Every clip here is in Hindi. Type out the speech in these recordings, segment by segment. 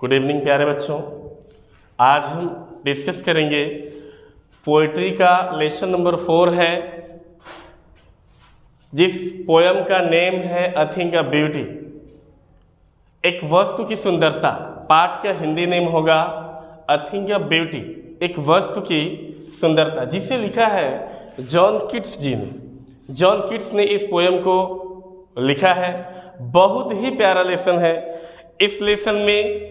गुड इवनिंग प्यारे बच्चों। आज हम डिस्कस करेंगे पोइट्री का लेसन नंबर 4 है, जिस पोयम का नेम है अ थिंग अ ब्यूटी, एक वस्तु की सुंदरता। पाठ का हिंदी नेम होगा अ थिंग अ ब्यूटी, एक वस्तु की सुंदरता, जिसे लिखा है जॉन कीट्स जी ने। जॉन कीट्स ने इस पोयम को लिखा है। बहुत ही प्यारा लेसन है। इस लेसन में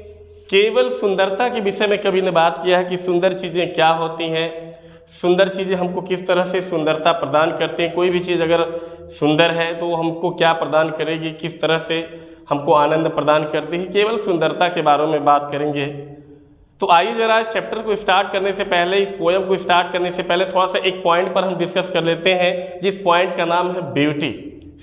केवल सुंदरता के विषय में कवि ने बात किया है कि सुंदर चीज़ें क्या होती हैं, सुंदर चीज़ें हमको किस तरह से सुंदरता प्रदान करते हैं। कोई भी चीज़ अगर सुंदर है तो वो हमको क्या प्रदान करेगी, किस तरह से हमको आनंद प्रदान करती है, केवल सुंदरता के बारे में बात करेंगे। तो आइए जरा चैप्टर को स्टार्ट करने से पहले, इस पोयम को स्टार्ट करने से पहले थोड़ा सा एक पॉइंट पर हम डिस्कस कर लेते हैं, जिस पॉइंट का नाम है ब्यूटी,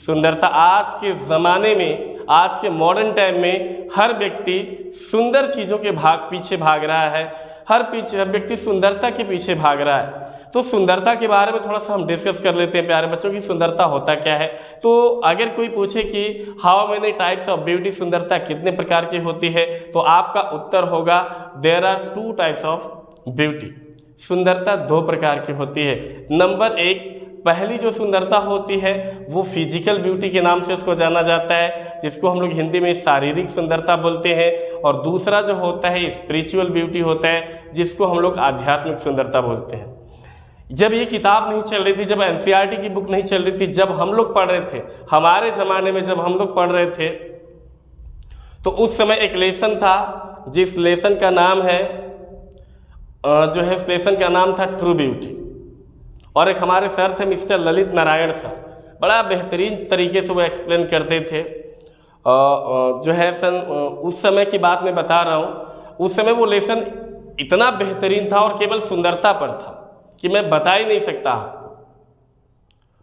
सुंदरता। आज के ज़माने में, आज के मॉडर्न टाइम में हर व्यक्ति सुंदर चीज़ों के पीछे भाग रहा है। हर व्यक्ति सुंदरता के पीछे भाग रहा है। तो सुंदरता के बारे में थोड़ा सा हम डिस्कस कर लेते हैं प्यारे बच्चों की सुंदरता होता क्या है। तो अगर कोई पूछे कि how many types of beauty, सुंदरता कितने प्रकार की होती है, तो आपका उत्तर होगा there are 2 types of beauty. सुंदरता 2 प्रकार की होती है। नंबर 1, पहली जो सुंदरता होती है वो फिजिकल ब्यूटी के नाम से उसको जाना जाता है, जिसको हम लोग हिंदी में शारीरिक सुंदरता बोलते हैं। और दूसरा जो होता है स्पिरिचुअल ब्यूटी होता है, जिसको हम लोग आध्यात्मिक सुंदरता बोलते हैं। जब ये किताब नहीं चल रही थी, जब एनसीईआरटी की बुक नहीं चल रही थी, जब हम लोग पढ़ रहे थे, हमारे ज़माने में जब हम लोग पढ़ रहे थे, तो उस समय एक लेसन था, जिस लेसन का नाम है इस लेसन का नाम था ट्रू ब्यूटी। और एक हमारे सर थे मिस्टर ललित नारायण सर, बड़ा बेहतरीन तरीके से वो एक्सप्लेन करते थे। उस समय की बात मैं बता रहा हूँ, उस समय वो लेसन इतना बेहतरीन था और केवल सुंदरता पर था कि मैं बता ही नहीं सकता आपको।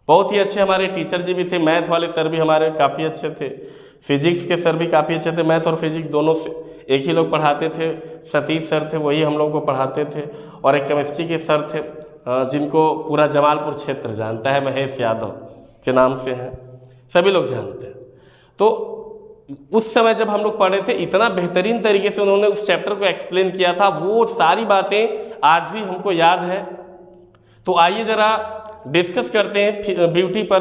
बहुत ही अच्छे हमारे टीचर जी भी थे। मैथ वाले सर भी हमारे काफ़ी अच्छे थे, फिजिक्स के सर भी काफ़ी अच्छे थे। मैथ और फिजिक्स दोनों से एक ही लोग पढ़ाते थे। सतीश सर थे, वही हम लोगों को पढ़ाते थे। और एक केमिस्ट्री के सर थे, जिनको पूरा जमालपुर क्षेत्र जानता है, महेश यादव के नाम से हैं, सभी लोग जानते हैं। तो उस समय जब हम लोग पढ़े थे, इतना बेहतरीन तरीके से उन्होंने उस चैप्टर को एक्सप्लेन किया था, वो सारी बातें आज भी हमको याद है। तो आइए ज़रा डिस्कस करते हैं ब्यूटी पर।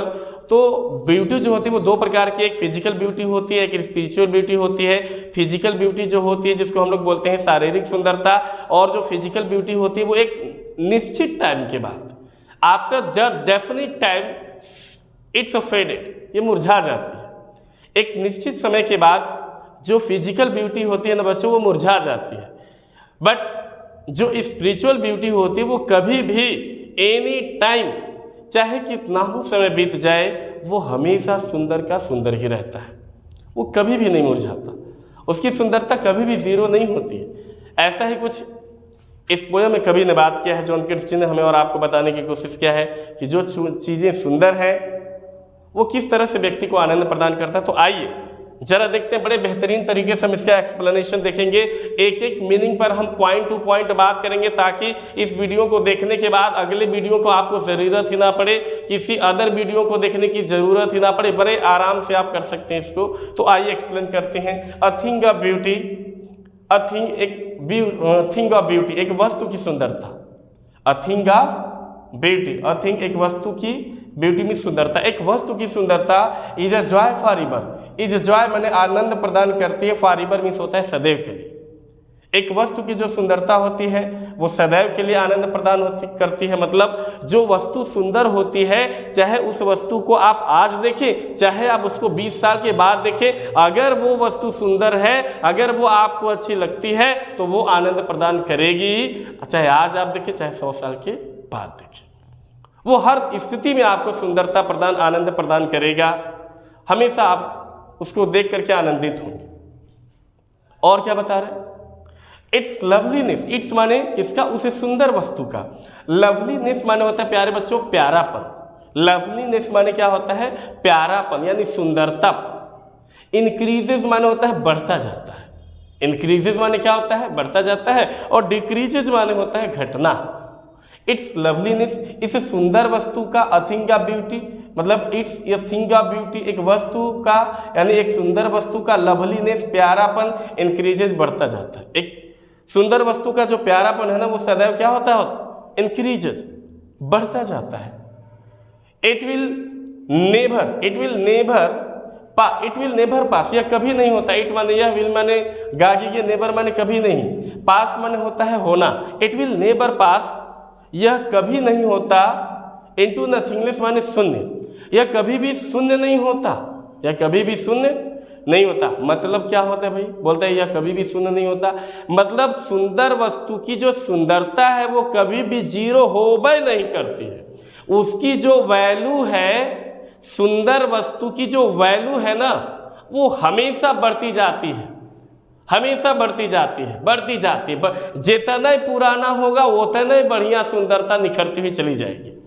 तो ब्यूटी जो होती है वो 2 प्रकार की, एक फिजिकल ब्यूटी होती है, एक स्पिरिचुअल ब्यूटी होती है। फिजिकल ब्यूटी जो होती है, जिसको हम लोग बोलते हैं शारीरिक सुंदरता, और जो फिजिकल ब्यूटी होती है वो एक निश्चित टाइम के बाद, after the definite time it's faded, ये मुरझा जाती है। एक निश्चित समय के बाद जो फिजिकल ब्यूटी होती है ना बच्चों, वो मुरझा जाती है। बट जो स्पिरिचुअल ब्यूटी होती है वो कभी भी, एनी टाइम, चाहे कितना हो समय बीत जाए, वो हमेशा सुंदर का सुंदर ही रहता है। वो कभी भी नहीं मुरझाता, उसकी सुंदरता कभी भी ज़ीरो नहीं होती है। ऐसा ही कुछ इस पोयम में कवि ने बात किया है। जॉन कीट्स जी ने हमें और आपको बताने की कोशिश किया है कि जो चीज़ें सुंदर हैं वो किस तरह से व्यक्ति को आनंद प्रदान करता है। तो आइए जरा देखते हैं, बड़े बेहतरीन तरीके से हम इसका एक्सप्लेनेशन देखेंगे। एक एक मीनिंग पर हम पॉइंट टू पॉइंट बात करेंगे, ताकि इस वीडियो को देखने के बाद अगले वीडियो को आपको ज़रूरत ही ना पड़े, किसी अदर वीडियो को देखने की ज़रूरत ही ना पड़े, बड़े आराम से आप कर सकते हैं इसको। तो आइए एक्सप्लेन करते हैं। A thing of beauty, a thing of beauty, एक वस्तु की सुंदरता। A thing of beauty, a thing एक वस्तु की, ब्यूटी में सुंदरता। एक वस्तु की सुंदरता is a joy for river, is Joy मैंने आनंद प्रदान करती है, फॉर रिवर मीन्स होता है सदैव के लिए। एक वस्तु की जो सुंदरता होती है वो सदैव के लिए आनंद प्रदान करती है। मतलब जो वस्तु सुंदर होती है, चाहे उस वस्तु को आप आज देखें, चाहे आप उसको 20 साल के बाद देखें, अगर वो वस्तु सुंदर है, अगर वो आपको अच्छी लगती है, तो वो आनंद प्रदान करेगी। चाहे आज आप देखें, चाहे 100 साल के बाद देखें, वो हर स्थिति में आपको सुंदरता प्रदान, आनंद प्रदान करेगा। हमेशा आप उसको देख करके आनंदित होंगे। और क्या बता रहे हैं? इट्स लवलीनेस, इट्स माने किसका? उसे सुंदर वस्तु का। लवलीनेस माने होता है प्यारे बच्चों प्यारापन। लवलीनेस माने क्या होता है? प्यारापन, यानी सुंदरता। इंक्रीजेज माने होता है बढ़ता जाता है। इंक्रीजेज माने क्या होता है? बढ़ता जाता है। और डिक्रीजेज माने होता है घटना। इट्स लवलीनेस, इस सुंदर वस्तु का, अ थिंग ऑफ ब्यूटी, मतलब it's a thing of beauty, एक वस्तु का यानी एक सुंदर वस्तु का लवलीनेस प्यारापन इंक्रीजेज बढ़ता जाता है। एक सुंदर वस्तु का जो प्यारापन है ना वो सदैव क्या होता है, इंक्रीजेज बढ़ता जाता है। इट विल नेवर पास, यह कभी नहीं होता। इट माने यह, विल माने गागी के, नेवर माने कभी नहीं, पास माने होता है होना। इट विल नेवर पास, यह कभी नहीं होता। इनटू नथिंगनेस माने शून्य, यह कभी भी शून्य नहीं होता, यह कभी भी शून्य नहीं होता। मतलब क्या होता है भाई, बोलते हैं यह कभी भी शून्य नहीं होता, मतलब सुंदर वस्तु की जो सुंदरता है वो कभी भी जीरो होबे नहीं करती है। उसकी जो वैल्यू है, सुंदर वस्तु की जो वैल्यू है ना वो हमेशा बढ़ती जाती है, हमेशा बढ़ती जाती है। जितना ही पुराना होगा उतना ही बढ़िया सुंदरता निखरती हुई चली जाएगी।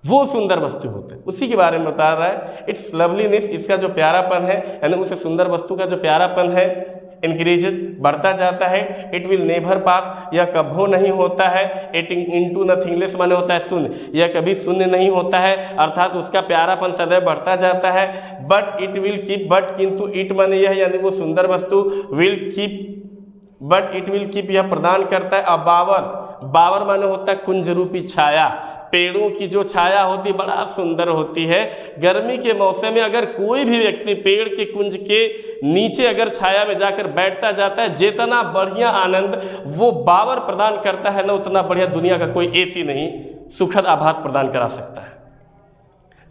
वो सुंदर वस्तु होते हैं, उसी के बारे में बता रहा है। इट्स लवलीनेस, इसका जो प्यारापन है यानी उस सुंदर वस्तु का जो प्यारापन है इंक्रीजेज बढ़ता जाता है। इट विल नेवर पास, यह कभो नहीं होता है। इट इनटू नथिंगलेस माने होता है शून्य, यह कभी शून्य नहीं होता है, अर्थात उसका प्यारापन सदैव बढ़ता जाता है। But it will keep, but किंतु इट माने यह यानी वो सुंदर वस्तु, will keep, but it will keep, यह प्रदान करता है बावर माने होता है कुंज रूपी छाया। पेड़ों की जो छाया होती बड़ा सुंदर होती है। गर्मी के मौसम में अगर कोई भी व्यक्ति पेड़ के कुंज के नीचे अगर छाया में जाकर बैठता जाता है, जितना बढ़िया आनंद वो बावर प्रदान करता है ना, उतना बढ़िया दुनिया का कोई एसी नहीं सुखद आभास प्रदान करा सकता है।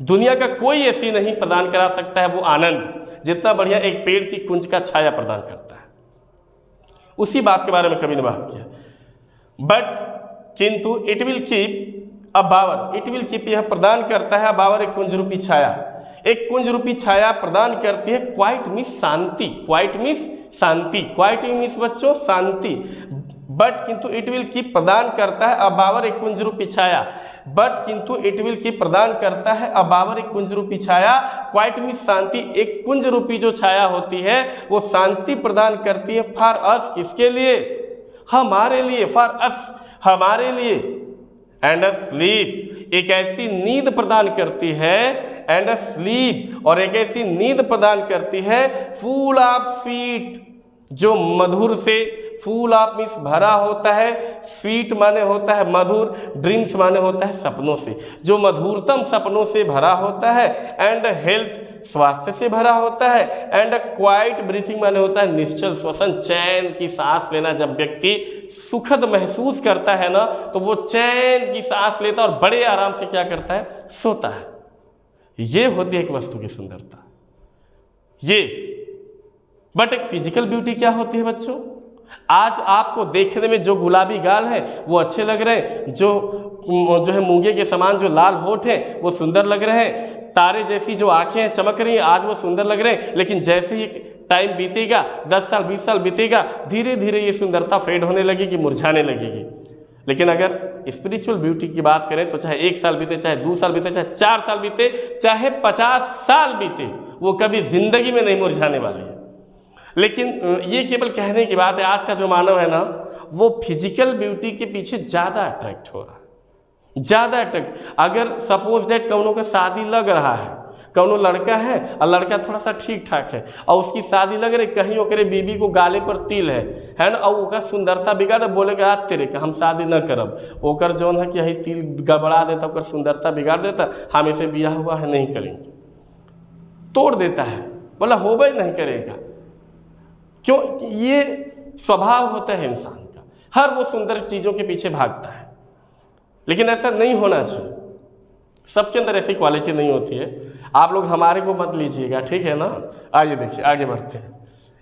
दुनिया का कोई एसी नहीं प्रदान करा सकता है वो आनंद, जितना बढ़िया एक पेड़ की कुंज का छाया प्रदान करता है। उसी बात के बारे में कवि ने बात किया। बट किंतु it will keep a bower, it will keep, यह प्रदान करता है बावर एक कुंज रूपी छाया, एक कुंज रूपी छाया प्रदान करती है। क्वाइट मीन्स शांति, क्वाइट मीन्स शांति, क्वाइट मीन्स बच्चों शांति। बट किंतु इट विल कीप प्रदान करता है अबावर एक कुंज रूपी छाया, बट किंतु इट विल कीप प्रदान करता है अबावर एक कुंज रूपी छाया। क्वाइट मीन्स शांति, एक कुंज रूपी जो छाया होती है वो शांति प्रदान करती है। फॉर अस, किसके लिए, हमारे लिए, फॉर अस हमारे लिए। एंड अ स्लीप, एक ऐसी नींद प्रदान करती है, एंड अ स्लीप, और एक ऐसी नींद प्रदान करती है फुल ऑफ स्वीट, जो मधुर से, फुल ऑफ मीन्स भरा होता है, स्वीट माने होता है मधुर, ड्रीम्स माने होता है सपनों से, जो मधुरतम सपनों से भरा होता है। एंड हेल्थ, स्वास्थ्य से भरा होता है। एंड क्वाइट ब्रीथिंग माने होता है निश्चल श्वसन, चैन की सांस लेना। जब व्यक्ति सुखद महसूस करता है ना तो वो चैन की सांस लेता है और बड़े आराम से क्या करता है, सोता है। ये होती है एक वस्तु की सुंदरता। ये बट एक फिजिकल ब्यूटी क्या होती है बच्चों, आज आपको देखने में जो गुलाबी गाल है वो अच्छे लग रहे हैं, जो है मूंगे के समान जो लाल होठ है वो सुंदर लग रहे हैं, तारे जैसी जो आंखें हैं चमक रही हैं, आज वो सुंदर लग रहे हैं। लेकिन जैसे ही टाइम बीतेगा, 10 साल 20 साल बीतेगा, धीरे धीरे ये सुंदरता फेड होने लगेगी, मुरझाने लगेगी। लेकिन अगर स्पिरिचुअल ब्यूटी की बात करें तो चाहे 1 साल बीते, चाहे 2 साल बीते, चाहे 4 साल बीते, चाहे 50 साल बीते, वो कभी जिंदगी में नहीं मुरझाने वाली है। लेकिन ये केवल कहने की बात है। आज का जो मानव है ना वो फिजिकल ब्यूटी के पीछे ज़्यादा अट्रैक्ट हो रहा है, ज़्यादा अट्रैक्ट। अगर सपोज डेट कौनों का शादी लग रहा है, कौनो लड़का है और लड़का थोड़ा सा ठीक ठाक है और उसकी शादी लग रही, कहीं ओकरे बीबी को गाले पर तिल है ना, और ओकर सुंदरता बिगाड़, बोलेगा हाथ तेरे का हम शादी न करब। ओकर जौन है कि यही तिल गबड़ा देता, ओकर सुंदरता बिगाड़ देता, हम इसे बिया हुआ है नहीं करेंगे, तोड़ देता है, बोला होबे नहीं करेगा। क्यों? ये स्वभाव होता है इंसान का, हर वो सुंदर चीज़ों के पीछे भागता है। लेकिन ऐसा नहीं होना चाहिए, सबके अंदर ऐसी क्वालिटी नहीं होती है। आप लोग हमारे को मत लीजिएगा, ठीक है ना। आइए देखिए, आगे बढ़ते हैं।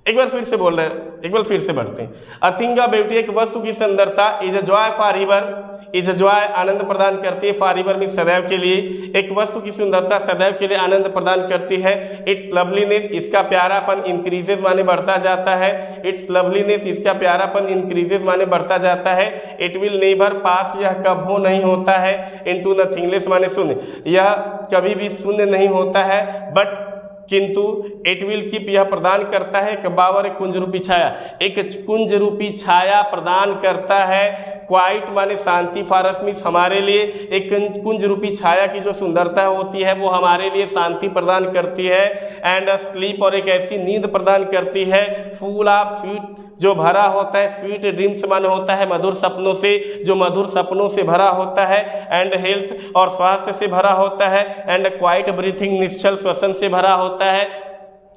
एक बार फिर से बोल रहे हैं, एक बार फिर से बढ़ते हैं। अ थिंग ऑफ ब्यूटी, एक वस्तु की सुंदरता, is a joy forever, is a joy आनंद प्रदान करती है, फॉर एवर में सदैव के लिए। एक वस्तु की सुंदरता सदैव के लिए आनंद प्रदान करती है। इट्स लवलीनेस, इसका प्यारापन इंक्रीजेज माने बढ़ता जाता है। इट्स लवलीनेस, इसका प्यारापन इंक्रीजेज माने बढ़ता जाता है। इट विल नेवर पास, यह कभो नहीं होता है। इनटू नथिंगलेस माने शून्य, यह कभी भी शून्य नहीं होता है। बट किंतु इट विल कीप, यह प्रदान करता है एक बावर, एक कुंज रूपी छाया, एक कुंज रूपी छाया प्रदान करता है। क्वाइट माने शांति, फारसमिस हमारे लिए, एक कुंज रूपी छाया की जो सुंदरता होती है वो हमारे लिए शांति प्रदान करती है। एंड स्लीप, और एक ऐसी नींद प्रदान करती है। फुल ऑफ स्वीट, जो भरा होता है, स्वीट ड्रीम्स माने होता है मधुर सपनों से, जो मधुर सपनों से भरा होता है। एंड हेल्थ, और स्वास्थ्य से भरा होता है। एंड क्वाइट ब्रीथिंग, निश्चल श्वसन से भरा होता है।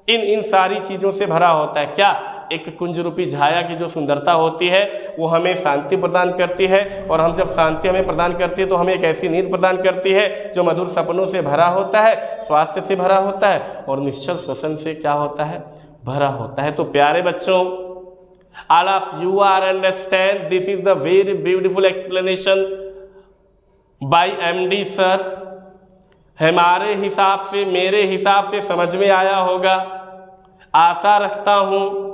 इन सारी चीज़ों से भरा होता है। क्या? एक कुंज रूपी छाया की जो सुंदरता होती है वो हमें शांति प्रदान करती है, और हम जब शांति हमें प्रदान करती है तो हमें एक ऐसी नींद प्रदान करती है जो मधुर सपनों से भरा होता है, स्वास्थ्य से भरा होता है, और निश्चल श्वसन से क्या होता है? भरा होता है। तो प्यारे बच्चों, all of you are understand, this is the very beautiful explanation by MD sir। हमारे हिसाब से, मेरे हिसाब से समझ में आया होगा, आशा रखता हूँ,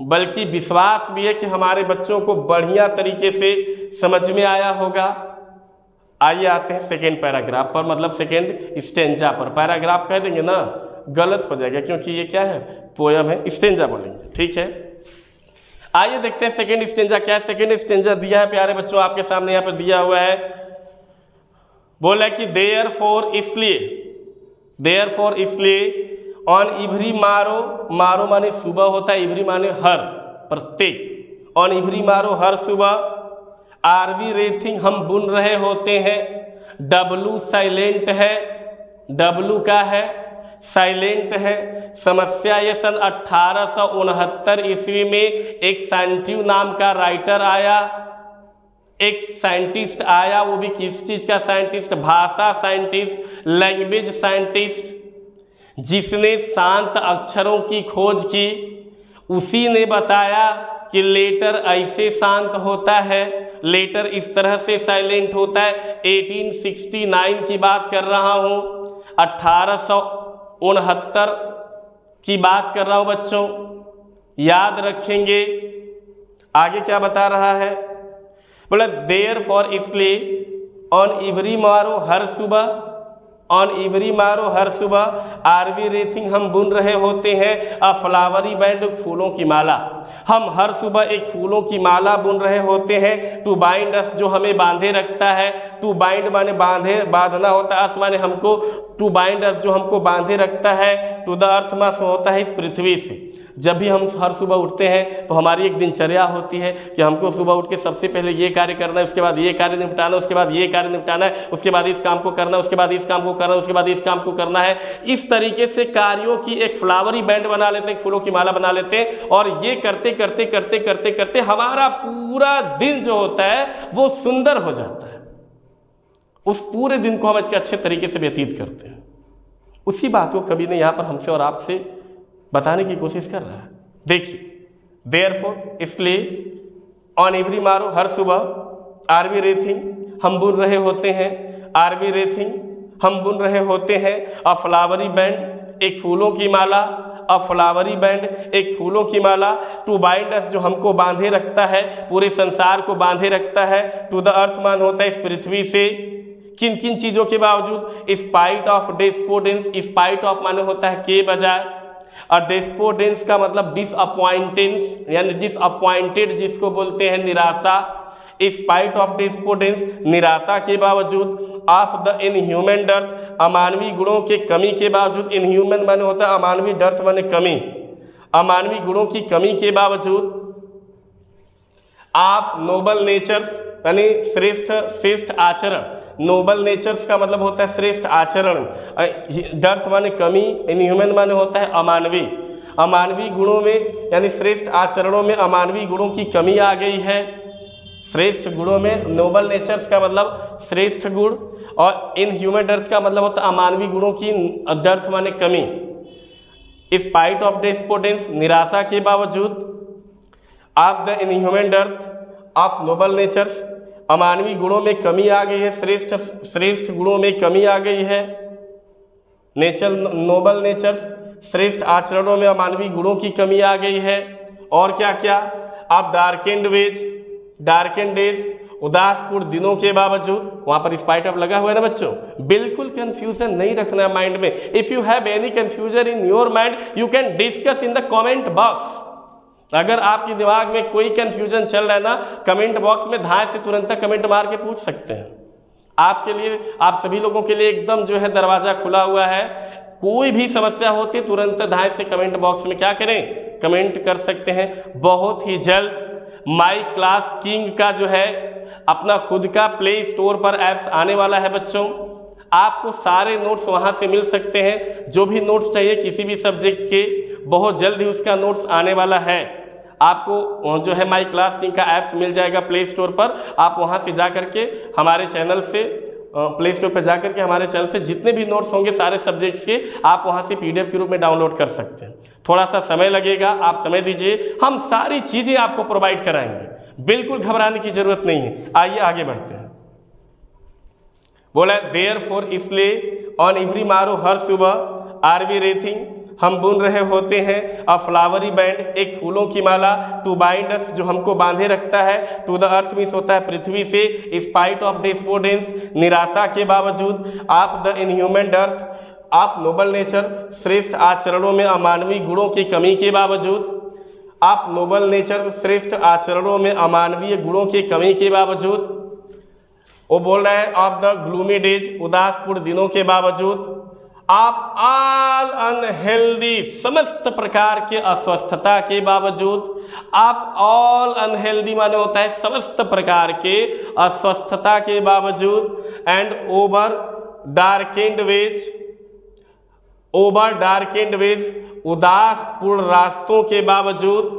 बल्कि विश्वास भी है कि हमारे बच्चों को बढ़िया तरीके से समझ में आया होगा। आइए आते हैं सेकेंड पैराग्राफ पर, मतलब सेकेंड स्टेंजा पर। पैराग्राफ कह देंगे ना, गलत हो जाएगा, क्योंकि ये क्या है? पोयम है, स्टेंजा बोलेंगे, ठीक है। आइए देखते हैं सेकेंड स्टेंजा क्या है। सेकेंड स्टेंजा दिया है प्यारे बच्चों आपके सामने, यहाँ पर दिया हुआ है। बोला कि देयर फॉर, इसलिए, देयर फॉर इसलिए, ऑन इवरी मारो, मारो माने सुबह होता है, इवरी माने हर, प्रत्येक, ऑन इवरी मारो हर सुबह, आर वी रेथिंग हम बुन रहे होते हैं, डब्लू साइलेंट है, डब्लू का है? साइलेंट है। समस्या ये सन 1869 ईस्वी में एक सैंटिव नाम का राइटर आया, एक साइंटिस्ट आया, वो भी किस चीज का साइंटिस्ट? भाषा साइंटिस्ट, लैंग्वेज साइंटिस्ट, जिसने शांत अक्षरों की खोज की। उसी ने बताया कि लेटर ऐसे शांत होता है, लेटर इस तरह से साइलेंट होता है। 1869 की बात कर रहा हूँ, 1869 की बात कर रहा हूँ बच्चों, याद रखेंगे। आगे क्या बता रहा है? बोला देयर फॉर, इसलिए, ऑन इवरी मारो हर सुबह, ऑन इवरी मारो हर सुबह, आर वी रेथिंग हम बुन रहे होते हैं, अ फ्लावरी बैंड फूलों की माला, हम हर सुबह एक फूलों की माला बुन रहे होते हैं। टू बाइंड अस, जो हमें बांधे रखता है, टू बाइंड माने बांधे, बांधना होता है, अस माने हमको, टू बाइंड अस जो हमको बांधे रखता है, टू द अर्थ मास होता है इस पृथ्वी से। जब भी हम हर सुबह उठते हैं तो हमारी एक दिनचर्या होती है कि हमको सुबह उठ के सबसे पहले ये कार्य करना है, उसके बाद ये कार्य निपटाना है, उसके बाद ये कार्य निपटाना है, उसके बाद इस काम को करना है, उसके बाद इस काम को करना है, उसके बाद इस काम को करना है। इस तरीके से कार्यों की एक फ्लावरी बैंड बना लेते हैं, फूलों की माला बना लेते हैं, और ये करते करते करते करते करते हमारा पूरा दिन जो होता है वो सुंदर हो जाता है। उस पूरे दिन को हम अच्छे तरीके से व्यतीत करते हैं। उसी बात को कवि ने यहाँ पर हमसे और आपसे बताने की कोशिश कर रहा है। देखिए, देयरफॉर, इसलिए, ऑन एवरी मारो हर सुबह, आर वी रेथिंग हम बुन रहे होते हैं, आर वी रेथिंग हम बुन रहे होते हैं, अ फ्लावरी बैंड एक फूलों की माला, अ फ्लावरी बैंड एक फूलों की माला, टू बाइंड अस जो हमको बांधे रखता है, पूरे संसार को बांधे रखता है, टू द अर्थ मान होता है इस पृथ्वी से। किन किन चीज़ों के बावजूद? स्पाइट ऑफ डेस्पोडेंस, स्पाइट ऑफ माने होता है के बजाय, और डेस्पोडेंस का मतलब डिसअपॉइंटेंस, यानी डिसअपॉइंटेड जिसको बोलते हैं निराशा। स्पाइट ऑफ डेस्पोडेंस निराशा के बावजूद, ऑफ द इनह्यूमन डर्थ अमानवीय गुणों के कमी के बावजूद, इनह्यूमन माने होता है अमानवीय, डर्थ माने कमी, अमानवीय गुणों की कमी के बावजूद, ऑफ नोबल नेचर्स यानी श्रेष्ठ आचरण, नोबल नेचर्स का मतलब होता है श्रेष्ठ आचरण, डर्थ माने कमी, इनह्यूमन माने होता है अमानवीय, अमानवीय गुणों में यानी श्रेष्ठ आचरणों में अमानवीय गुणों की कमी आ गई है। श्रेष्ठ गुणों में, नोबल नेचर्स का मतलब श्रेष्ठ गुण, और इनह्यूमन डर्थ का मतलब होता है अमानवीय गुणों की, डर्थ माने कमी। स्पाइट ऑफ डेस्पोडेंस निराशा के बावजूद, of the inhuman dearth of noble natures अमानवीय गुणों में कमी आ गई है, श्रेष्ठ गुणों में कमी आ गई है। नोबल नेचर्स श्रेष्ठ आचरणों में अमानवीय गुणों की कमी आ गई है। और क्या क्या? आप डार्केंड डेज उदासपूर्ण दिनों के बावजूद, वहां पर स्पाइट ऑफ लगा हुआ है ना बच्चों। बिल्कुल कंफ्यूजन नहीं रखना है माइंड में। If you have any confusion in your mind you can discuss in the comment box. अगर आपके दिमाग में कोई कंफ्यूजन चल रहा है ना, कमेंट बॉक्स में धाए से तुरंत कमेंट मार के पूछ सकते हैं। आपके लिए, आप सभी लोगों के लिए एकदम जो है दरवाजा खुला हुआ है। कोई भी समस्या होती तुरंत धाए से कमेंट बॉक्स में क्या करें, कमेंट कर सकते हैं। बहुत ही जल्द माई क्लास किंग का जो है अपना खुद का प्ले स्टोर पर ऐप्स आने वाला है बच्चों। आपको सारे नोट्स वहां से मिल सकते हैं। जो भी नोट्स चाहिए किसी भी सब्जेक्ट के, बहुत जल्द ही उसका नोट्स आने वाला है। आपको जो है माई क्लास किंग का ऐप्स मिल जाएगा प्ले स्टोर पर। आप वहां से जा करके हमारे चैनल से, प्ले स्टोर पर जाकर के हमारे चैनल से जितने भी नोट्स होंगे सारे सब्जेक्ट्स के, आप वहां से PDF के रूप में डाउनलोड कर सकते हैं। थोड़ा सा समय लगेगा, आप समय दीजिए, हम सारी चीज़ें आपको प्रोवाइड कराएंगे। बिल्कुल घबराने की जरूरत नहीं है। आइए आगे बढ़ते हैं। बोला देयरफॉर, इसलिए, ऑन एवरी मारो, हर सुबह, आर वी रेथिंग, हम बुन रहे होते हैं, अ फ्लावरी बैंड, एक फूलों की माला, टू बाइंड अस, जो हमको बांधे रखता है, टू द अर्थ मीन्स होता है पृथ्वी से, स्पाइट ऑफ डिस्पोर्डेंस, निराशा के बावजूद, आप द इनह्यूमन अर्थ, आप नोबल नेचर, श्रेष्ठ आचरणों में अमानवीय गुणों की कमी के बावजूद, आप नोबल नेचर, श्रेष्ठ आचरणों में अमानवीय गुणों की कमी के बावजूद, वो बोल रहा है ऑफ द ग्लूमी डेज, उदासपूर्ण दिनों के बावजूद, आप ऑल अनहेल्दी, समस्त प्रकार के अस्वस्थता के बावजूद, आप ऑल अनहेल्दी माने होता है समस्त प्रकार के अस्वस्थता के बावजूद, and over darkened ways, over darkened ways, उदासपूर्ण रास्तों के बावजूद,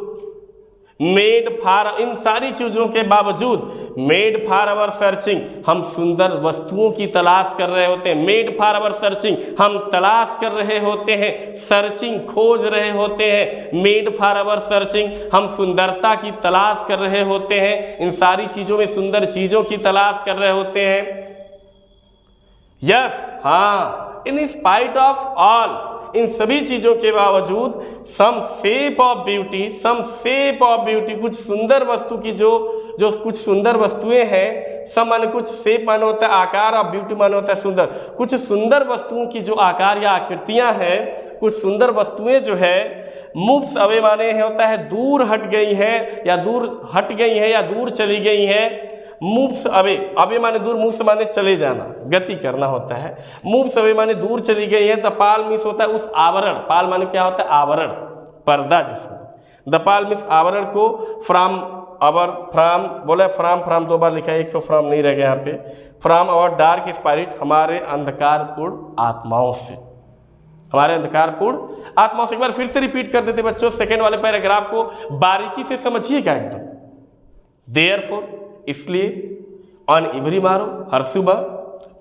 मेड फॉर, इन सारी चीज़ों के बावजूद, मेड फॉर अवर सर्चिंग, हम सुंदर वस्तुओं की तलाश कर रहे होते हैं। मेड फॉर अवर सर्चिंग, हम तलाश कर रहे होते हैं, सर्चिंग खोज रहे होते हैं। मेड फॉर अवर सर्चिंग, हम सुंदरता की तलाश कर रहे होते हैं। इन सारी चीज़ों में सुंदर चीज़ों की तलाश कर रहे होते हैं। यस, हाँ, इन स्पाइट ऑफ ऑल, इन सभी चीज़ों के बावजूद, some shape of beauty, some shape of beauty, कुछ सुंदर वस्तु की जो कुछ सुंदर वस्तुएं हैं, सम माने कुछ, शेप माने होता है आकार, और ब्यूटी माने होता है सुंदर। कुछ सुंदर वस्तुओं की जो आकार या आकृतियां हैं, कुछ सुंदर वस्तुएं जो है, मूव्स अवे माने होता है दूर हट गई है, या दूर हट गई है, या दूर चली गई है। मूव्स अवे, अवे माने दूर, मूव्स माने चले जाना, गति करना होता है। मूव्स अवे माने दूर चली गई है। द पाल मीन्स होता है उस आवरण, पाल माने क्या होता है, आवरण, पर्दा जिसमें। द पाल मीन्स आवरण को, फ्रॉम अवर, फ्रॉम बोले फ्रॉम, फ्रॉम दो बार लिखा है, एक तो फ्रॉम नहीं रह गया यहाँ पे। फ्रॉम अवर डार्क स्पिरिट, हमारे अंधकारपूर्ण आत्माओं से, हमारे अंधकारपूर्ण आत्माओं से। एक बार फिर से रिपीट कर देते बच्चों, सेकेंड वाले पैराग्राफ को बारीकी से समझिएगा एकदम। देयरफॉर, इसलिए, ऑन एवरी मारो, हर सुबह,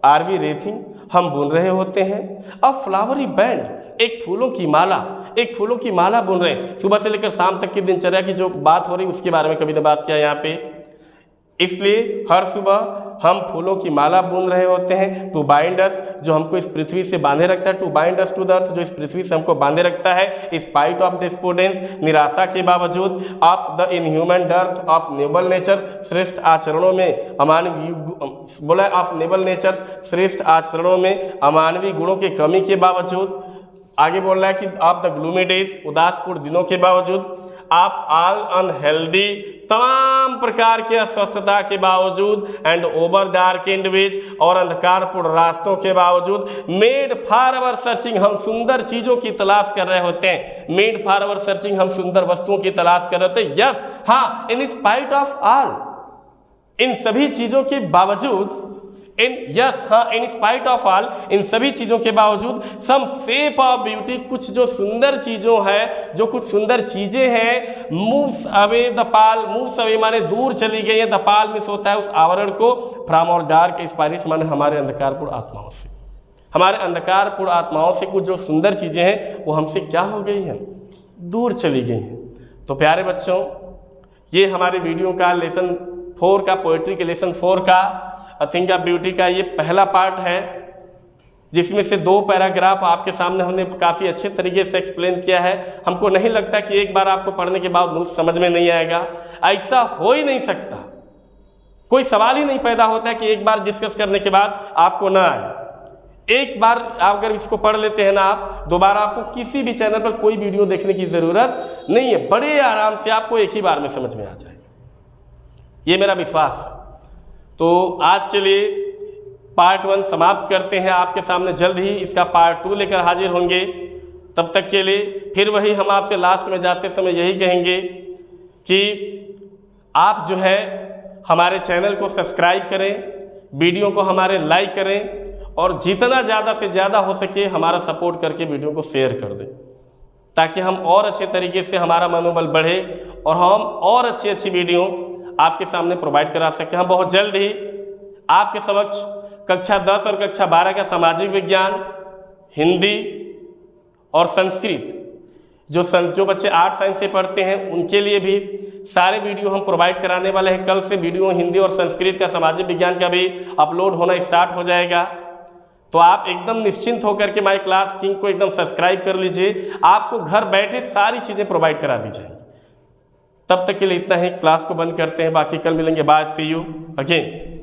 आर वी रेथिंग, हम बुन रहे होते हैं, अ फ्लावरी बैंड, एक फूलों की माला, एक फूलों की माला बुन रहे हैं। सुबह से लेकर शाम तक की दिनचर्या की जो बात हो रही उसके बारे में कभी ने बात किया यहाँ पे। इसलिए हर सुबह हम फूलों की माला बुन रहे होते हैं। टू बाइंड अस, जो हमको इस पृथ्वी से बांधे रखता है। To bind us to the earth, जो इस पृथ्वी से हमको बांधे रखता है। स्पाइट ऑफ डिस्पोर्डेंस, निराशा के बावजूद। Of the inhuman dearth, of Nobel nature, श्रेष्ठ आचरणों में अमानवीय, बोला ऑफ नोबल नेचर, श्रेष्ठ आचरणों में अमानवीय गुणों की कमी के बावजूद। आगे बोल रहा है कि ऑफ द ग्लूमी डेज, उदासपूर्ण दिनों के बावजूद। आप ऑल अनहेल्दी, तमाम प्रकार के अस्वस्थता के बावजूद। एंड ओवर डार्केंड वेज, और अंधकारपूर्ण रास्तों के बावजूद। मेड फॉर अवर सर्चिंग, हम सुंदर चीज़ों की तलाश कर रहे होते हैं। मेड फॉर अवर सर्चिंग, हम सुंदर वस्तुओं की तलाश कर रहे होते हैं। यस, हाँ, इन स्पाइट ऑफ ऑल, इन सभी चीज़ों के बावजूद, इन स्पाइट ऑफ ऑल, इन सभी चीज़ों के बावजूद। सम शेप ऑफ ब्यूटी, कुछ जो सुंदर चीज़ों है, जो कुछ सुंदर चीज़ें हैं। Moves away the Pal, moves away माने दूर चली गई है। द पाल मिस होता है उस आवरण को। फ्रॉम और डार्क स्पाइरिस माने हमारे अंधकारपूर्ण आत्माओं से, हमारे अंधकारपूर्ण आत्माओं से कुछ जो सुंदर चीज़ें हैं वो हमसे क्या हो गई हैं, दूर चली गई हैं। तो प्यारे बच्चों, ये हमारे वीडियो का लेसन 4 का, पोएट्री के लेसन 4 का, अ थिंक ऑफ ब्यूटी का ये पहला पार्ट है, जिसमें से 2 पैराग्राफ आपके सामने हमने काफ़ी अच्छे तरीके से एक्सप्लेन किया है। हमको नहीं लगता कि एक बार आपको पढ़ने के बाद समझ में नहीं आएगा, ऐसा हो ही नहीं सकता। कोई सवाल ही नहीं पैदा होता है कि एक बार डिस्कस करने के बाद आपको ना आए। एक बार आप अगर इसको पढ़ लेते हैं ना, आप दोबारा आपको किसी भी चैनल पर कोई वीडियो देखने की ज़रूरत नहीं है, बड़े आराम से आपको एक ही बार में समझ में आ जाएगा, ये मेरा विश्वास है। तो आज के लिए पार्ट 1 समाप्त करते हैं, आपके सामने जल्द ही इसका पार्ट 2 लेकर हाजिर होंगे। तब तक के लिए फिर वही हम आपसे लास्ट में जाते समय यही कहेंगे कि आप जो है हमारे चैनल को सब्सक्राइब करें, वीडियो को हमारे लाइक करें और जितना ज़्यादा से ज़्यादा हो सके हमारा सपोर्ट करके वीडियो को शेयर कर दें, ताकि हम और अच्छे तरीके से हमारा मनोबल बढ़े और हम और अच्छी अच्छी वीडियो आपके सामने प्रोवाइड करा सकें। हम बहुत जल्द ही आपके समक्ष कक्षा 10 और कक्षा 12 का सामाजिक विज्ञान, हिंदी और संस्कृत, जो बच्चे आर्ट साइंस से पढ़ते हैं उनके लिए भी सारे वीडियो हम प्रोवाइड कराने वाले हैं। कल से वीडियो हिंदी और संस्कृत का, सामाजिक विज्ञान का भी अपलोड होना स्टार्ट हो जाएगा। तो आप एकदम निश्चिंत होकर के माई क्लास किंग को एकदम सब्सक्राइब कर लीजिए, आपको घर बैठे सारी चीज़ें प्रोवाइड करा दी जाएंगी। तब तक के लिए इतना ही, क्लास को बंद करते हैं, बाकी कल मिलेंगे। Bye, see you again.